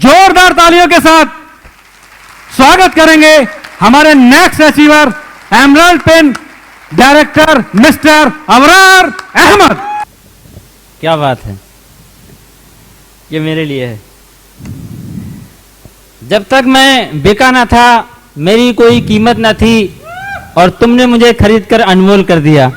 जोरदार तालियों के साथ स्वागत करेंगे हमारे next achiever Emerald Pen director mister Abrar Ahmed. क्या बात है, ये मेरे लिए है। जब तक मैं बिका ना था, मेरी कोई कीमत ना थी, और तुमने मुझे खरीद कर अनमोल कर दिया।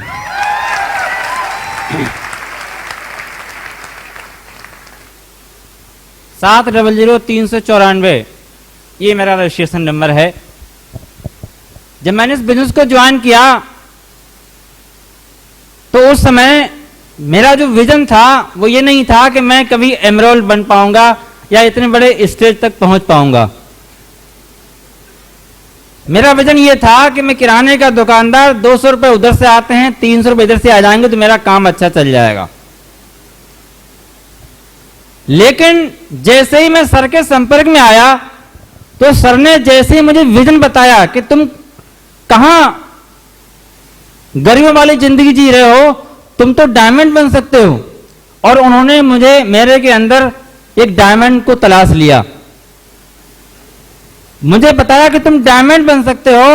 सात 00394 ये मेरा रजिस्ट्रेशन नंबर है। जब मैंने इस बिजनेस को ज्वाइन किया तो उस समय मेरा जो विजन था वो ये नहीं था कि मैं कभी एमराल्ड बन पाऊंगा या इतने बड़े स्टेज तक पहुंच पाऊंगा। मेरा विजन ये था कि मैं किराने का दुकानदार, 200 रुपए उधर से आते हैं, 300 रुपए इधर से आ जाएंगे तो मेरा काम अच्छा चल जाएगा। लेकिन जैसे ही मैं सर के संपर्क में आया तो सर ने जैसे ही मुझे विजन बताया कि तुम कहां गरीबों वाली जिंदगी जी रहे हो, तुम तो डायमंड बन सकते हो, और उन्होंने मुझे मेरे के अंदर एक डायमंड को तलाश लिया। मुझे बताया कि तुम डायमंड बन सकते हो,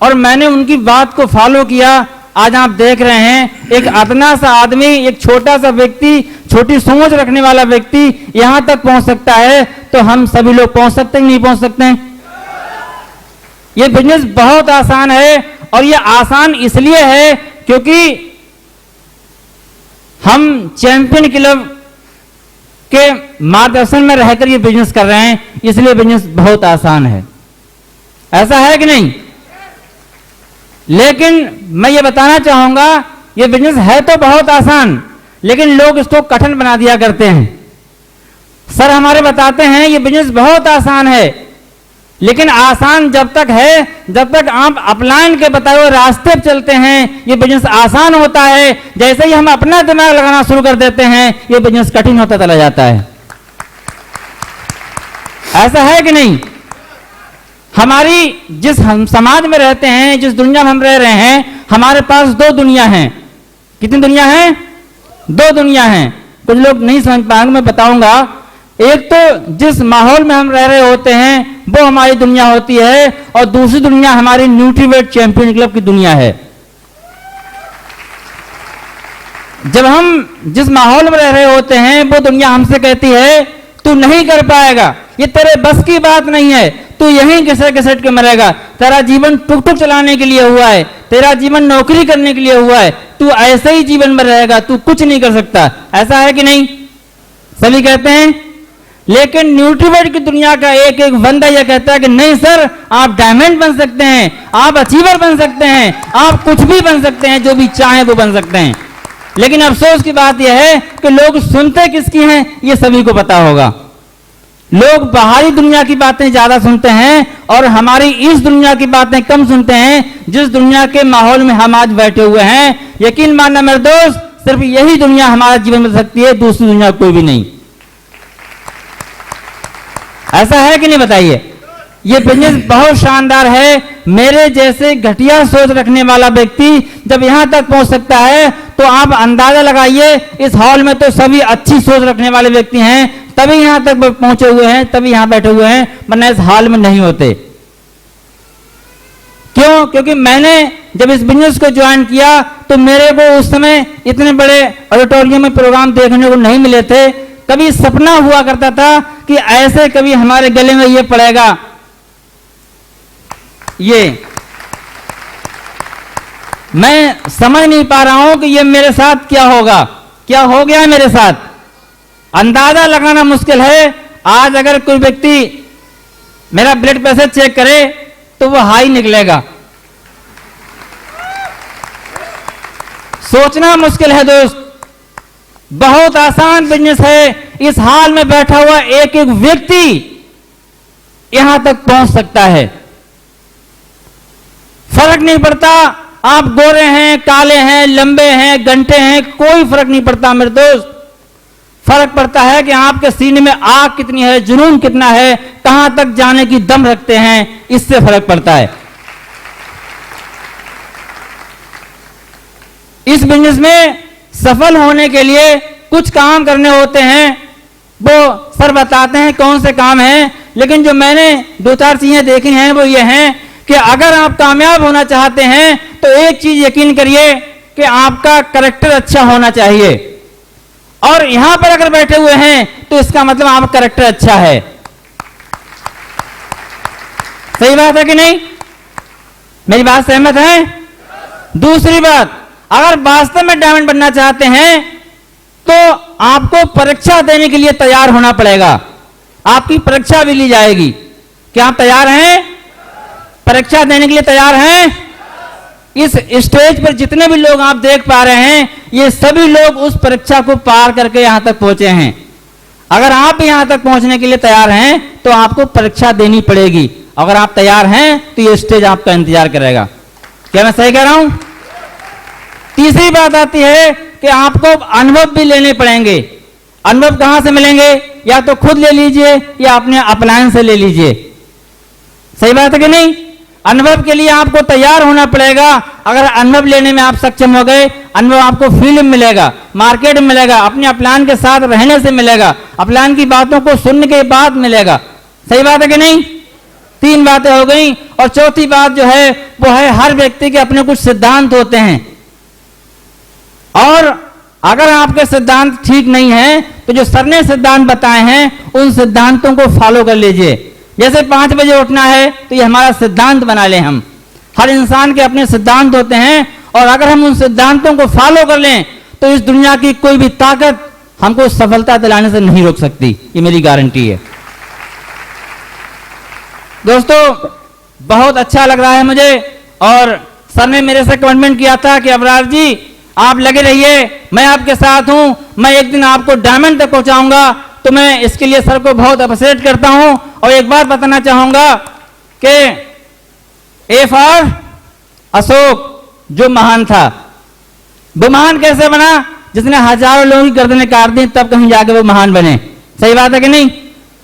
और मैंने उनकी बात को फॉलो किया। आज आप देख रहे हैं एक अदना सा आदमी, एक छोटा सा व्यक्ति, छोटी सोच रखने वाला व्यक्ति यहां तक पहुंच सकता है, तो हम सभी लोग पहुंच सकते हैं, नहीं पहुंच सकते हैं? यह बिजनेस बहुत आसान है, और यह आसान इसलिए है क्योंकि हम चैंपियन क्लब के मार्गदर्शन में रहकर ये बिजनेस कर रहे हैं, इसलिए बिजनेस बहुत आसान है। ऐसा है कि नहीं? लेकिन मैं ये बताना चाहूंगा, ये बिजनेस है तो बहुत आसान, लेकिन लोग इसको कठिन बना दिया करते हैं। सर हमारे बताते हैं ये बिजनेस बहुत आसान है, लेकिन आसान जब तक है जब तक आप अपलाइन के बताए हुए रास्ते पर चलते हैं, ये बिजनेस आसान होता है। जैसे ही हम अपना दिमाग लगाना शुरू कर देते हैं, ये बिजनेस कठिन होता चला जाता है। ऐसा है कि नहीं? हमारी जिस हम समाज में रहते हैं, जिस दुनिया में हम रह रहे हैं, हमारे पास दो दुनिया हैं। कितनी दुनिया है? दो दुनिया हैं। कुछ लोग नहीं समझ पाएंगे, मैं बताऊंगा। एक तो जिस माहौल में हम रह रहे होते हैं वो हमारी दुनिया होती है, और दूसरी दुनिया हमारी न्यूट्रीवेट चैंपियन क्लब की दुनिया है। जब हम जिस माहौल में रह रहे होते हैं वो दुनिया हमसे कहती है तू नहीं कर पाएगा, ये तेरे बस की बात नहीं है, तू यहीं घिसट के मरेगा, तेरा जीवन टुक टुक चलाने के लिए हुआ है, तेरा जीवन नौकरी करने के लिए हुआ है, तू ऐसे ही जीवन में रहेगा, तू कुछ नहीं कर सकता। ऐसा है कि नहीं? सभी कहते हैं। लेकिन न्यूट्रीवेट की दुनिया का एक एक बंदा यह कहता है कि नहीं सर, आप डायमंड बन सकते हैं, आप अचीवर बन सकते हैं, आप कुछ भी बन सकते हैं, जो भी चाहें वो बन सकते हैं। लेकिन अफसोस की बात यह है कि लोग सुनते किसकी हैं ये सभी को पता होगा। लोग बाहरी दुनिया की बातें ज्यादा सुनते हैं और हमारी इस दुनिया की बातें कम सुनते हैं, जिस दुनिया के माहौल में हम आज बैठे हुए हैं। यकीन मानना मेरे दोस्त, सिर्फ यही दुनिया हमारा जीवन में सकती है, दूसरी दुनिया कोई भी नहीं। ऐसा है कि नहीं बताइए? ये बिजनेस बहुत शानदार है। मेरे जैसे घटिया सोच रखने वाला व्यक्ति जब यहां तक पहुंच सकता है तो आप अंदाजा लगाइए, इस हॉल में तो सभी अच्छी सोच रखने वाले व्यक्ति हैं, तभी यहां तक पहुंचे हुए हैं, तभी यहां बैठे हुए हैं, वरना इस हॉल में नहीं होते। क्यों? क्योंकि मैंने जब इस बिजनेस को ज्वाइन किया तो मेरे को उस समय इतने बड़े ऑडिटोरियम में प्रोग्राम देखने को नहीं मिले थे। कभी सपना हुआ करता था कि ऐसे कभी हमारे गले में ये पड़ेगा, ये मैं समझ नहीं पा रहा हूं कि ये मेरे साथ क्या होगा, क्या हो गया मेरे साथ, अंदाजा लगाना मुश्किल है। आज अगर कोई व्यक्ति मेरा ब्लड प्रेशर चेक करे तो वो हाई निकलेगा। सोचना मुश्किल है दोस्त। बहुत आसान बिजनेस है। इस हाल में बैठा हुआ एक एक व्यक्ति यहां तक पहुंच सकता है। फर्क नहीं पड़ता आप गोरे हैं, काले हैं, लंबे हैं, घंटे हैं, कोई फर्क नहीं पड़ता मेरे दोस्त। फर्क पड़ता है कि आपके सीने में आग कितनी है, जुनून कितना है, कहां तक जाने की दम रखते हैं, इससे फर्क पड़ता है। इस बिजनेस में सफल होने के लिए कुछ काम करने होते हैं, वो सर बताते हैं कौन से काम हैं, लेकिन जो मैंने 2-4 चीजें देखी हैं वो ये हैं कि अगर आप कामयाब होना चाहते हैं तो एक चीज यकीन करिए कि आपका कैरेक्टर अच्छा होना चाहिए। और यहां पर अगर बैठे हुए हैं तो इसका मतलब आपका कैरेक्टर अच्छा है। सही बात है कि नहीं? मेरी बात सहमत है? दूसरी बात, अगर वास्तव में डायमंड बनना चाहते हैं तो आपको परीक्षा देने के लिए तैयार होना पड़ेगा। आपकी परीक्षा भी ली जाएगी। क्या आप तैयार हैं? परीक्षा देने के लिए तैयार हैं? इस स्टेज पर जितने भी लोग आप देख पा रहे हैं, ये सभी लोग उस परीक्षा को पार करके यहां तक पहुंचे हैं। अगर आप भी यहां तक पहुंचने के लिए तैयार हैं तो आपको परीक्षा देनी पड़ेगी। अगर आप तैयार हैं तो ये स्टेज आपका इंतजार करेगा। क्या मैं सही कह रहा हूं? तीसरी बात आती है कि आपको अनुभव भी लेने पड़ेंगे। अनुभव कहां से मिलेंगे? या तो खुद ले लीजिए या अपने अपलायन से ले लीजिए। सही बात है कि नहीं? अनुभव के लिए आपको तैयार होना पड़ेगा। अगर अनुभव लेने में आप सक्षम हो गए, अनुभव आपको फील्ड में मिलेगा, मार्केट में मिलेगा, अपने अपलायन के साथ रहने से मिलेगा, अपलायन की बातों को सुनने के बाद मिलेगा। सही बात है कि नहीं? 3 बातें हो गई। और चौथी बात जो है वो है हर व्यक्ति के अपने कुछ सिद्धांत होते हैं, और अगर आपके सिद्धांत ठीक नहीं है तो जो सर ने सिद्धांत बताए हैं उन सिद्धांतों को फॉलो कर लीजिए। जैसे 5 बजे उठना है तो ये हमारा सिद्धांत बना लें हम। हर इंसान के अपने सिद्धांत होते हैं, और अगर हम उन सिद्धांतों को फॉलो कर लें तो इस दुनिया की कोई भी ताकत हमको सफलता दिलाने से नहीं रोक सकती। ये मेरी गारंटी है। दोस्तों, बहुत अच्छा लग रहा है मुझे, और सर ने मेरे से कमिटमेंट किया था कि अबरार जी आप लगे रहिए, मैं आपके साथ हूं, मैं एक दिन आपको डायमंड तक पहुंचाऊंगा। तो मैं इसके लिए सर को बहुत अप्रिशिएट करता हूं। और एक बात बताना चाहूंगा कि ए फॉर अशोक जो महान था, वो महान कैसे बना? जिसने हजारों लोगों की गर्दनें काट दी, तब कहीं जाके वो महान बने। सही बात है कि नहीं?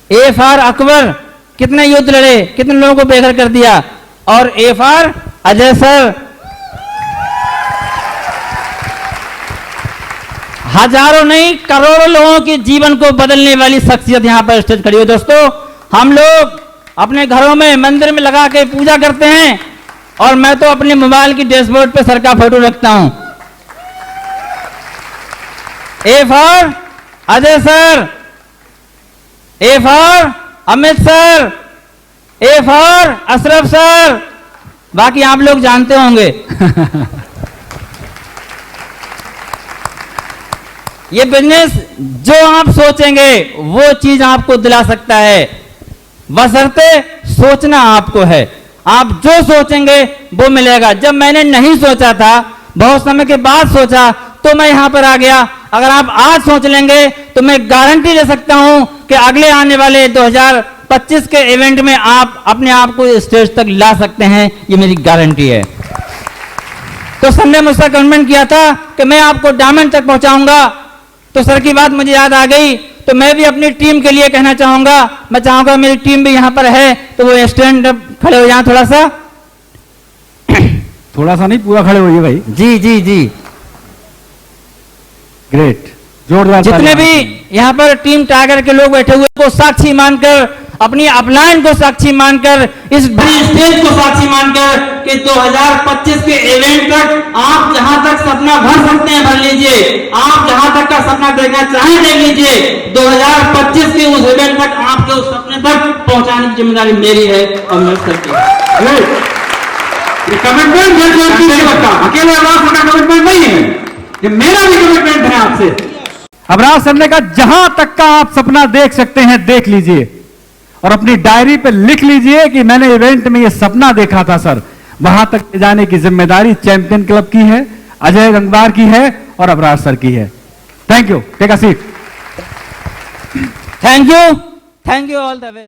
ए फॉर अकबर, कितने युद्ध लड़े, कितने लोगों को बेघर कर दिया। और ए फॉर अजय सर, हजारों नहीं करोड़ों लोगों के जीवन को बदलने वाली शख्सियत यहां पर स्टेज खड़ी है। दोस्तों, हम लोग अपने घरों में मंदिर में लगा के पूजा करते हैं, और मैं तो अपने मोबाइल की डैशबोर्ड पे सर का फोटो रखता हूं। A for Ajay sir, A for Amit sir, A for Ashraf sir, बाकी आप लोग जानते होंगे। ये बिजनेस जो आप सोचेंगे वो चीज आपको दिला सकता है, बशर्ते सोचना आपको है। आप जो सोचेंगे वो मिलेगा। जब मैंने नहीं सोचा था, बहुत समय के बाद सोचा, तो मैं यहां पर आ गया। अगर आप आज सोच लेंगे तो मैं गारंटी दे सकता हूं कि अगले आने वाले 2025 के इवेंट में आप अपने आप को स्टेज तक ला सकते हैं। ये मेरी गारंटी है। तो सर ने मुझसे कमिटमेंट किया था कि मैं आपको डायमंड तक पहुंचाऊंगा। तो सर की बात मुझे याद आ गई, तो मैं भी अपनी टीम के लिए कहना चाहूंगा। मैं चाहूंगा मेरी टीम भी यहां पर है, तो वो स्टैंड अप खड़े हो जाएं थोड़ा सा। थोड़ा सा नहीं, पूरा खड़े होइए भाई। जी जी जी, ग्रेट, जोरदार। जितने भी यहां पर टीम टाइगर के लोग बैठे हुए को साक्षी मानकर, अपनी अपलाइन को साक्षी मानकर, इस बड़ी स्टेज को साक्षी मानकर कि 2025 के इवेंट तक आप जहां तक सपना भर सकते हैं भर लीजिए। आप जहां तक का सपना देखना चाहें देख लीजिए। 2025 के उस इवेंट तक आपके उस सपने तक पहुंचाने की जिम्मेदारी मेरी है और मैं करती हूँ। कमिटमेंट अकेले अबरार का कमिटमेंट नहीं है, ये मेरा भी कमिटमेंट है आपसे। अबरार सर ने कहा जहां तक का आप सपना देख सकते हैं देख लीजिए, और अपनी डायरी पे लिख लीजिए कि मैंने इवेंट में ये सपना देखा था सर। वहां तक ले जाने की जिम्मेदारी चैंपियन क्लब की है, अजय गंगवार की है और अबरार सर की है। Thank you, take a seat. Thank you all the way.